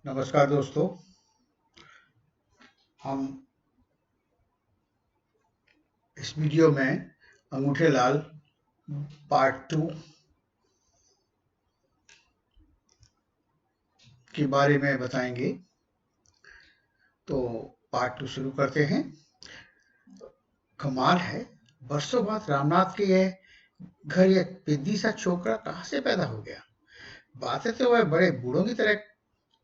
नमस्कार दोस्तों। हम इस वीडियो में अंगूठे लाल पार्ट 2 के बारे में बताएंगे। तो पार्ट 2 शुरू करते हैं। कमाल है, वर्षों बाद रामनाथ के यह घर यह पिद्दी सा छोकरा कहाँ से पैदा हो गया। बातें तो वह बड़े बूढ़ों की तरह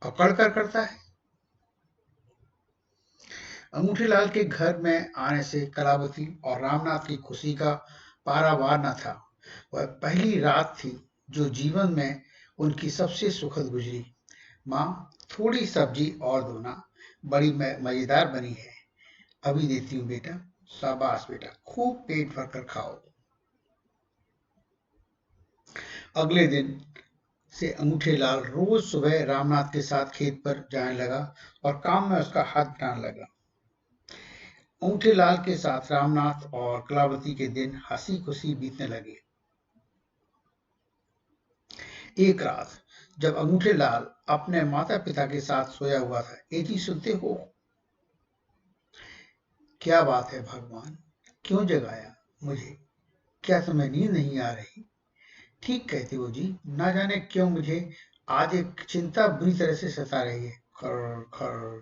अकड़ कर करता है। अंगूठी लाल के घर में आने से कलावती और रामनाथ की खुशी का पारावार न था। वह पहली रात थी जो जीवन में उनकी सबसे सुखद गुजरी। माँ, थोड़ी सब्जी और दो ना, बड़ी मजेदार बनी है। अभी देती हूँ बेटा। शाबाश बेटा, खूब पेट भर कर खाओ। अगले दिन से अंगूठे लाल रोज सुबह रामनाथ के साथ खेत पर जाने लगा और काम में उसका हाथ बटाने लगा। अंगूठे लाल के साथ रामनाथ और कलावती के दिन हंसी खुशी बीतने लगे। एक रात जब अंगूठे लाल अपने माता पिता के साथ सोया हुआ था, एक ही सुनते हो। क्या बात है भगवान, क्यों जगाया मुझे? क्या तुम्हें नींद नहीं आ रही? ठीक कहते हो जी, ना जाने क्यों मुझे आज एक चिंता बुरी तरह से सता रही है। खर खर।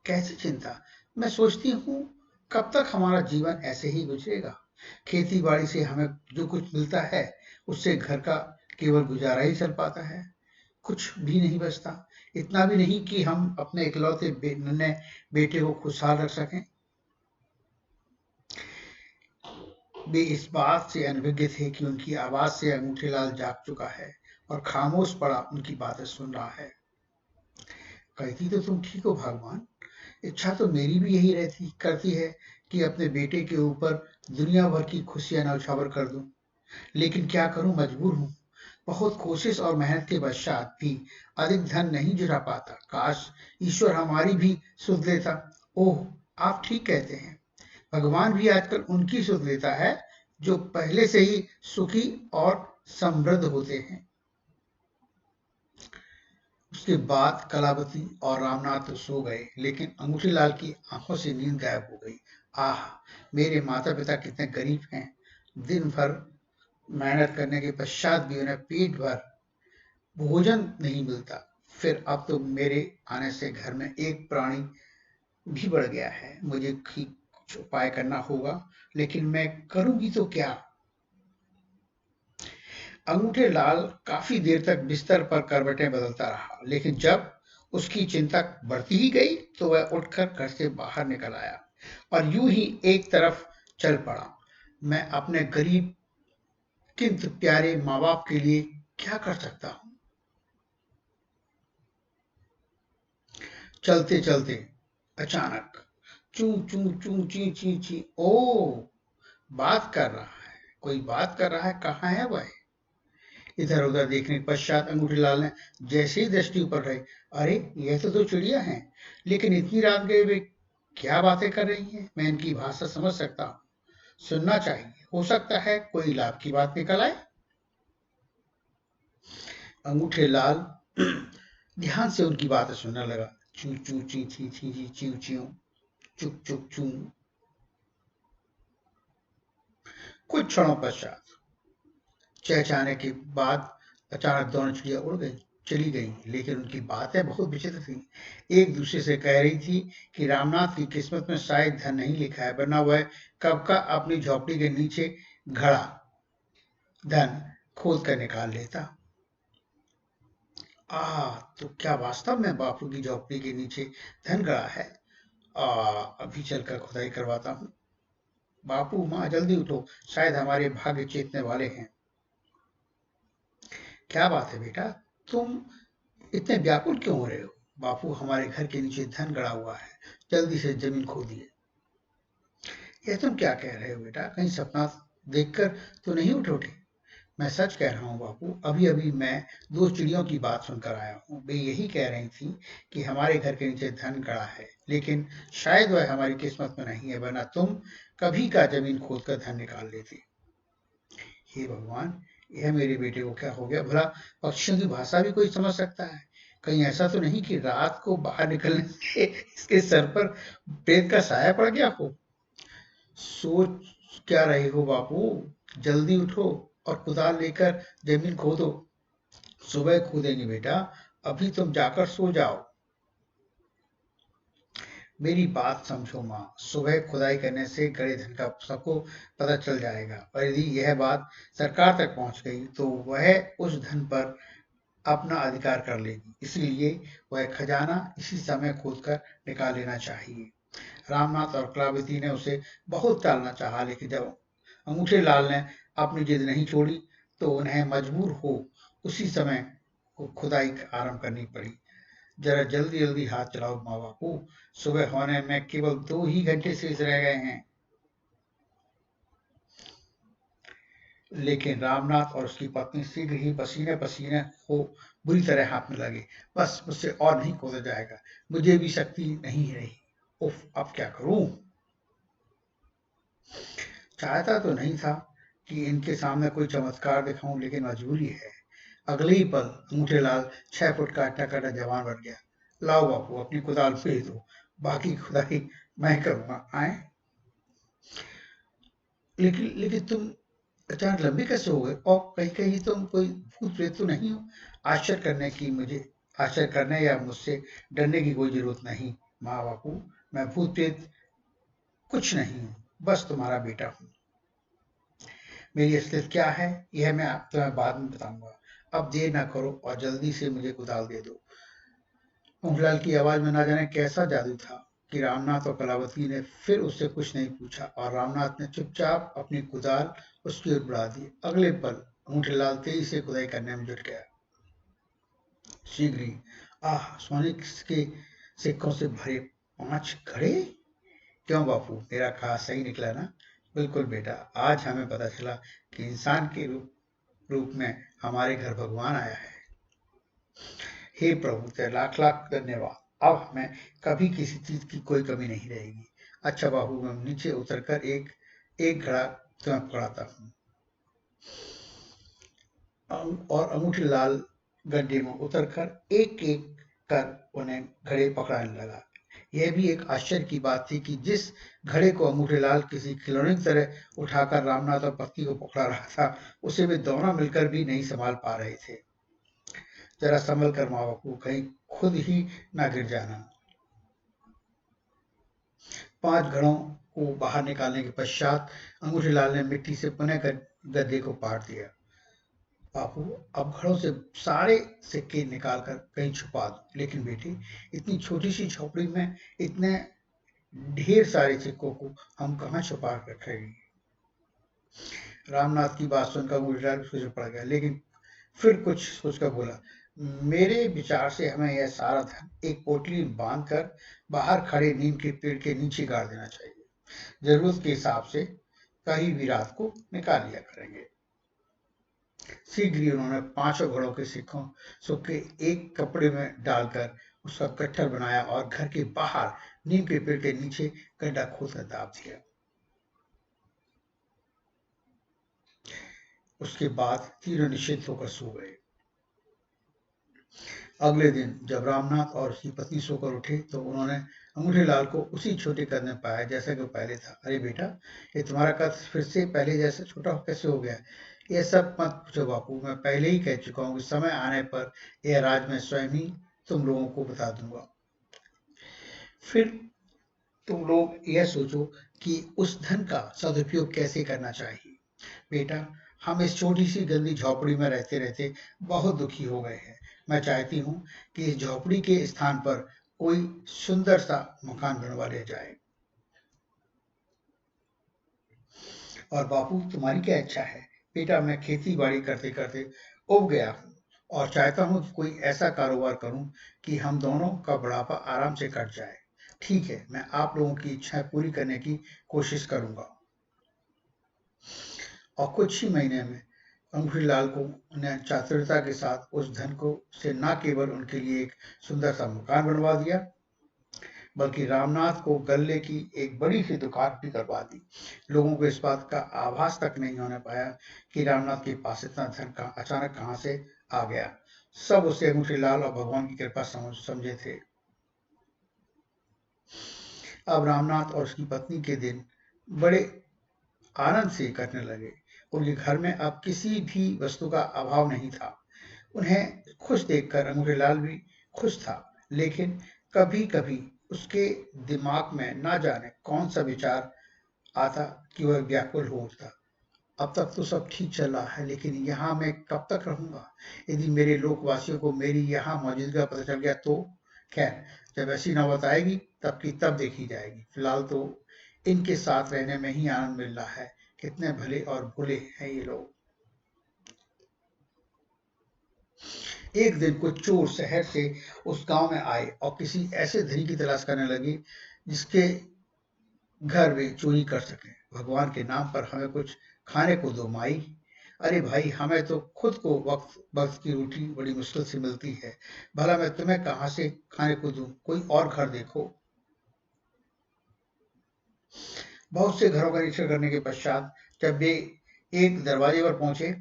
कैसी चिंता? मैं सोचती हूँ कब तक हमारा जीवन ऐसे ही गुजरेगा। खेती बाड़ी से हमें जो कुछ मिलता है उससे घर का केवल गुजारा ही चल पाता है। कुछ भी नहीं बचता। इतना भी नहीं कि हम अपने इकलौते नन्हे बेटे को खुशहाल रख सकें। वे इस बात से अनभिज्ञ थे कि उनकी आवाज से अंगूठी लाल जाग चुका है और खामोश पड़ा उनकी बातें सुन रहा है। कहती तो तुम ठीक हो भगवान। इच्छा तो मेरी भी यही रहती करती है कि अपने बेटे के ऊपर दुनिया भर की खुशियां न्यौछावर कर दूं। लेकिन क्या करूं, मजबूर हूं। बहुत कोशिश और मेहनत के पश्चात भी अधिक धन नहीं जुटा पाता। काश ईश्वर हमारी भी सुध लेता। ओह, आप ठीक कहते हैं। भगवान भी आजकल उनकी सुध लेता है जो पहले से ही सुखी और समृद्ध होते हैं। उसके बाद कलावती और रामनाथ तो सो गए, लेकिन अंगूठी लाल की आंखों से नींद गायब हो गई। आह, मेरे माता पिता कितने गरीब हैं। दिन भर मेहनत करने के पश्चात भी उन्हें पेट भर भोजन नहीं मिलता। फिर अब तो मेरे आने से घर में एक प्राणी भी बढ़ गया है। मुझे कुछ उपाय करना होगा, लेकिन मैं करूंगी तो क्या? अंगूठे लाल काफी देर तक बिस्तर पर करवटें बदलता रहा, लेकिन जब उसकी चिंता बढ़ती ही गई तो वह उठकर घर से बाहर निकल आया और यूं ही एक तरफ चल पड़ा। मैं अपने गरीब किंतु प्यारे माँ बाप के लिए क्या कर सकता हूँ? चलते चलते अचानक चू चू चू ची ची ची, ओ, बात कर रहा है। कोई बात कर रहा है, कहाँ है वह? इधर उधर देखने के पश्चात अंगूठी लाल ने जैसे ही दृष्टि ऊपर रही, अरे यह तो दो चिड़िया हैं, लेकिन इतनी रात गए वे क्या बातें कर रही हैं? मैं इनकी भाषा समझ सकता हूँ। सुनना चाहिए, हो सकता है कोई लाभ की बात निकल आए। अंगूठे लाल ध्यान से उनकी बातें सुनने लगा। चू चू ची ची ची ची च्यू च्यू, चुक चुक चू। कुछ क्षणों पश्चात चहचहाने के बाद अचानक दोनों चिड़िया उड़ गई, चली गई, लेकिन उनकी बातें बहुत विचित्र थी। एक दूसरे से कह रही थी कि रामनाथ की किस्मत में शायद धन नहीं लिखा है, वरना वह कब का अपनी झोपड़ी के नीचे घड़ा धन खोद कर निकाल लेता। तो क्या वास्तव में बापू की झोपड़ी के नीचे धन गड़ा है? अभी चलकर खुदाई करवाता हूँ। बापू, माँ, जल्दी उठो, शायद हमारे भाग्य चेतने वाले हैं। क्या बात है बेटा, तुम इतने व्याकुल क्यों हो रहे हो? बापू, हमारे घर के नीचे धन गड़ा हुआ है, जल्दी से जमीन खोदिए। यह तुम क्या कह रहे हो बेटा? कहीं सपना देखकर तो नहीं उठे? मैं सच कह रहा हूँ बापू। अभी अभी मैं दो चिड़ियों की बात सुनकर आया हूँ। वे यही कह रही थी कि हमारे घर के नीचे धन गड़ा है, लेकिन शायद वह हमारी किस्मत में नहीं है, वरना तुम कभी का जमीन खोद कर धन निकाल लेती। हे भगवान, यह मेरे बेटे को क्या हो गया? भला पक्षियों की भाषा भी कोई समझ सकता है? कहीं ऐसा तो नहीं कि रात को बाहर निकलने से इसके सर पर प्रेत का साया पड़ गया हो? सोच क्या रहे हो बापू? जल्दी उठो और कुदाल लेकर जमीन खोदो। सुबह खोदेंगे बेटा, अभी तुम जाकर सो जाओ। मेरी बात समझो माँ, सुबह खुदाई करने से गड़े धन का सबको पता चल जाएगा और यदि यह बात सरकार तक पहुंच गई तो वह उस धन पर अपना अधिकार कर लेगी। इसलिए वह खजाना इसी समय खोदकर निकाल लेना चाहिए। रामनाथ और कलावती ने उसे बहुत टालना चाहा, लेकिन जब अंगूठे लाल ने अपनी जिद नहीं छोड़ी तो उन्हें मजबूर हो उसी समय खुदाई आरंभ करनी पड़ी। जरा जल्दी जल्दी हाथ चलाओ माँ बापू, सुबह होने में केवल 2 ही घंटे शेष रह गए हैं। लेकिन रामनाथ और उसकी पत्नी शीघ्र ही पसीने पसीने हो बुरी तरह हाथ में लगे। बस मुझसे और नहीं खोदा जाएगा, मुझे भी शक्ति नहीं रही। उफ, अब क्या करूं? चाहता तो नहीं था कि इनके सामने कोई चमत्कार दिखाऊं, लेकिन मजबूरी है। अगले ही पल अंगूठेलाल 6 फुट का टकाटक जवान बन गया। लाओ बापू, अपनी कुदाल भेज दो, बाकी खुदाई मैं करूंगा। आए, लेकिन लेकिन तुम अचानक लंबे कैसे हो गए? और कहीं कहीं तुम कोई भूत प्रेत तो नहीं हो? आश्चर्य करने या मुझसे डरने की कोई जरूरत नहीं माँ बापू, मैं भूत प्रेत कुछ नहीं हूँ, बस तुम्हारा बेटा हूँ। मेरी असलियत क्या है यह मैं तुम्हें बाद में बताऊंगा। अब देर ना करो और जल्दी से मुझे कुदाल दे दो। मोहनलाल की आवाज में ना जाने कैसा जादू था कि रामनाथ और कलावती ने फिर उससे कुछ नहीं पूछा और रामनाथ ने चुपचाप अपनी कुदाल उसकी ओर बढ़ा दी। अगले पल अंगूठेलाल तेजी से खुदाई करने में जुट गया। शीघ्र ही आह, सोने के सिक्कों से भरे 5 घड़े! क्यों बापू, मेरा कहा सही निकला ना? बिल्कुल बेटा, आज हमें पता चला कि इंसान के रूप में हमारे घर भगवान आया है। हे प्रभु, तेरा लाख लाख धन्यवाद। अब हमें कभी किसी चीज की कोई कमी नहीं रहेगी। अच्छा बाबू, मैं नीचे उतरकर एक एक घड़ा तुम्हें पकड़ाता हूँ। और अंगूठी लाल गड्ढे में उतरकर एक एक कर उन्हें घड़े पकड़ाने लगा। यह भी एक आश्चर्य की बात थी कि जिस घड़े को अंगूठेलाल किसी खिलौने की तरह उठाकर रामनाथ और पत्नी को पकड़ा रहा था, उसे वे दोनों मिलकर भी नहीं संभाल पा रहे थे। जरा संभल कर माँ बापू, कहीं खुद ही ना गिर जाना। 5 घड़ों को बाहर निकालने के पश्चात अंगूठीलाल ने मिट्टी से पुनः गड्ढे को पाट दिया। बापू, अब घड़ों से सारे सिक्के निकालकर कहीं छुपा दो। लेकिन बेटी, इतनी छोटी सी झोपड़ी में इतने ढेर सारे सिक्कों को हम कहाँ छुपा कर रखेंगे? रामनाथ की बात सुनकर अंगूठीलाल सोच पड़ गया, लेकिन फिर कुछ सोचकर बोला, मेरे विचार से हमें यह सारा धन एक पोटली में बांध कर बाहर खड़े नीम के पेड़ के नीचे गाड़ देना चाहिए। जरूरत के हिसाब से कहीं भी रात को निकाल लिया करेंगे। शीघ्र ही उन्होंने 5 घड़ों के सिक्कों सुक्के एक कपड़े में डालकर उसका गट्ठर बनाया और घर के बाहर नीम के पेड़ के नीचे गड्ढा खोदकर दाब दिया। उसके बाद तीनों निश्चिंत होकर सो गए। अगले दिन जब रामनाथ और उसकी पत्नी सोकर उठे तो उन्होंने अंगूठीलाल को उसी छोटे कद में पाया जैसा कि पहले था। अरे बेटा, ये तुम्हारा कद फिर से पहले जैसा छोटा कैसे हो गया? ये सब मत पूछो बापू, मैं पहले ही कह चुका हूँ कि समय आने पर यह राज मैं स्वयं ही तुम लोगों को बता दूंगा। फिर तुम लोग यह सोचो कि उस धन का सदुपयोग कैसे करना चाहिए। बेटा, हम इस छोटी सी गंदी झोपड़ी में रहते रहते बहुत दुखी हो गए हैं। मैं चाहती हूँ कि इस झोपड़ी के स्थान पर कोई सुंदर सा मकान बनवा लिया जाए। और बापू, तुम्हारी क्या इच्छा है? बेटा, मैं खेती बाड़ी करते करते उब गया हूँ और चाहता हूँ कि कोई ऐसा कारोबार करूँ कि हम दोनों का बुढ़ापा आराम से कट जाए। ठीक है, मैं आप लोगों की इच्छाएं पूरी करने की कोशिश करूंगा। और कुछ ही महीने में अंगूठीलाल को ने चातुरता के साथ उस धन को से न केवल उनके लिए एक सुंदर सा मकान बनवा दिया, बल्कि रामनाथ को गल्ले की एक बड़ी सी दुकान भी करवा दी। लोगों को इस बात का आभास तक नहीं होने पाया कि रामनाथ के पास इतना धन का अचानक कहां से आ गया। सब उसे अंगूठीलाल और भगवान की कृपा समझे थे। अब रामनाथ और उसकी पत्नी के दिन बड़े आनंद से कटने लगे। उनके घर में अब किसी भी वस्तु का अभाव नहीं था। उन्हें खुश देखकर अंगूठीलाल भी खुश था, लेकिन कभी-कभी उसके दिमाग में ना जाने कौन सा विचार आता कि वह व्याकुल हो उठता। अब तक तो सब ठीक चल रहा है, लेकिन यहाँ मैं कब तक रहूंगा? यदि मेरे लोकवासियों को मेरी यहाँ मौजूदगी पता चल गया तो? खैर, जब ऐसी नौबत आएगी तब की तब देखी जाएगी। फिलहाल तो इनके साथ रहने में ही आनंद मिल रहा है। कितने भले और भोले हैं ये लोग। एक दिन कुछ चोर शहर से उस गांव में आए और किसी ऐसे धनी की तलाश करने लगे जिसके घर वे चोरी कर सकें। भगवान के नाम पर हमें कुछ खाने को दो माई। अरे भाई, हमें तो खुद को वक्त वक्त की रोटी बड़ी मुश्किल से मिलती है, भला मैं तुम्हें कहाँ से खाने को दूं? कोई और घर देखो। बहुत से घरों का निरीक्षण करने के पश्चात जब वे एक दरवाजे पर पहुंचे,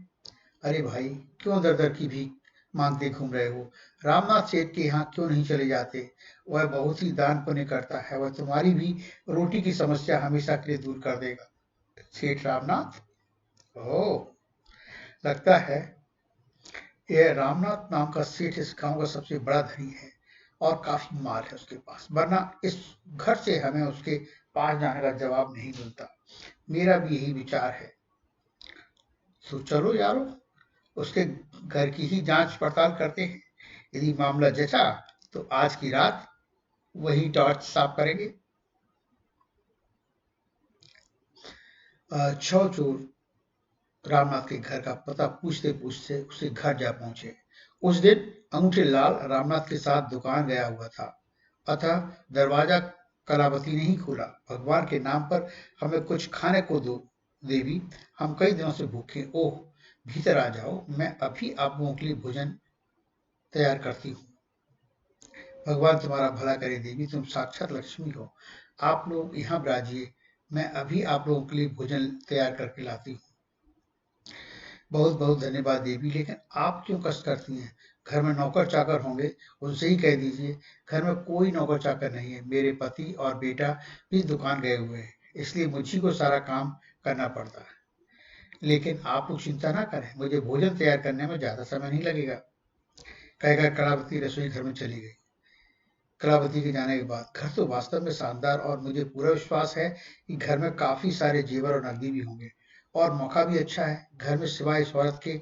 अरे भाई, क्यों दर दर की भीख मांगते घूम रहे हो? रामनाथ सेठ के यहाँ क्यों नहीं चले जाते? वह बहुत ही दान पुण्य करता है, वह तुम्हारी भी रोटी की समस्या हमेशा के लिए दूर कर देगा। सेठ रामनाथ? ओह, लगता है यह रामनाथ नाम का सेठ इस गांव का सबसे बड़ा धनी है और काफी माल है उसके पास, वरना इस घर से हमें उसके पास जाने का जवाब नहीं मिलता। मेरा भी यही विचार है। तो चलो यारो, उसके घर की ही जांच पड़ताल करते हैं। यदि मामला जचा तो आज की रात वही टॉर्च साफ करेंगे। छह चोर रामनाथ के घर का पता पूछते पूछते उसके घर जा पहुंचे। उस दिन अंगूठे लाल रामनाथ के साथ दुकान गया हुआ था, अतः दरवाजा कलावती ने ही खोला। भगवान के नाम पर हमें कुछ खाने को दो देवी, हम कई दिनों से भूखे। ओह, भीतर आ जाओ, मैं अभी आप लोगों के लिए भोजन तैयार करती हूँ। भगवान तुम्हारा भला करे देवी, तुम साक्षात लक्ष्मी हो। आप लोग यहाँ बिराजिए, मैं अभी आप लोगों के लिए भोजन तैयार करके लाती हूँ। बहुत बहुत धन्यवाद देवी, लेकिन आप क्यों कष्ट करती हैं? घर में नौकर चाकर होंगे, उनसे ही कह दीजिए। घर में कोई नौकर चाकर नहीं है, मेरे पति और बेटा भी दुकान गए हुए हैं, इसलिए मुझी को सारा काम करना पड़ता है। लेकिन आप लोग चिंता ना करें, मुझे भोजन तैयार करने में ज्यादा समय नहीं लगेगा। कहकर कलावती रसोई घर में चली गई। कलावती के जाने के बाद घर तो वास्तव में शानदार और मुझे पूरा विश्वास है कि घर में काफी सारे जेवर और नकदी भी होंगे और मौका भी अच्छा है। घर में सिवाय इस औरत के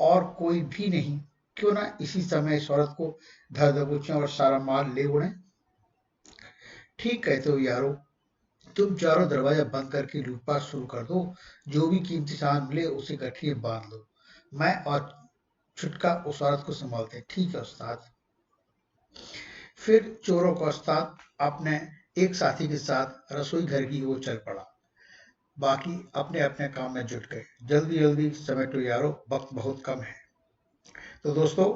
और कोई भी नहीं। क्यों ना इसी समय इस औरत को धर दबोचें और सारा माल ले उड़ें। ठीक कहते हो यारो, तुम चारों दरवाजा बंद करके लूटपाट शुरू कर दो। जो भी कीमती सामान मिले उसे गठिए बांध लो। मैं और छुटका उस औरत को संभालते हैं। ठीक है उस्ताद। फिर चोरों का उस्ताद अपने एक साथी के साथ रसोई घर की ओर चल पड़ा। बाकी अपने अपने काम में जुट गए। जल्दी जल्दी समेटो यारो, वक्त बहुत कम है। तो दोस्तों,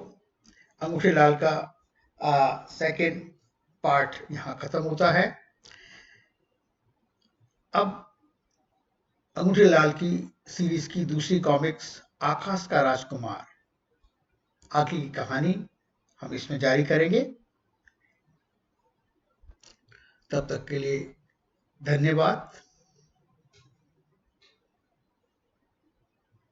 अंगूठी लाल का सेकेंड पार्ट यहाँ खत्म होता है। अब अंगूठी लाल की सीरीज की दूसरी कॉमिक्स आकाश का राजकुमार आगे की कहानी हम इसमें जारी करेंगे। तब तक के लिए धन्यवाद।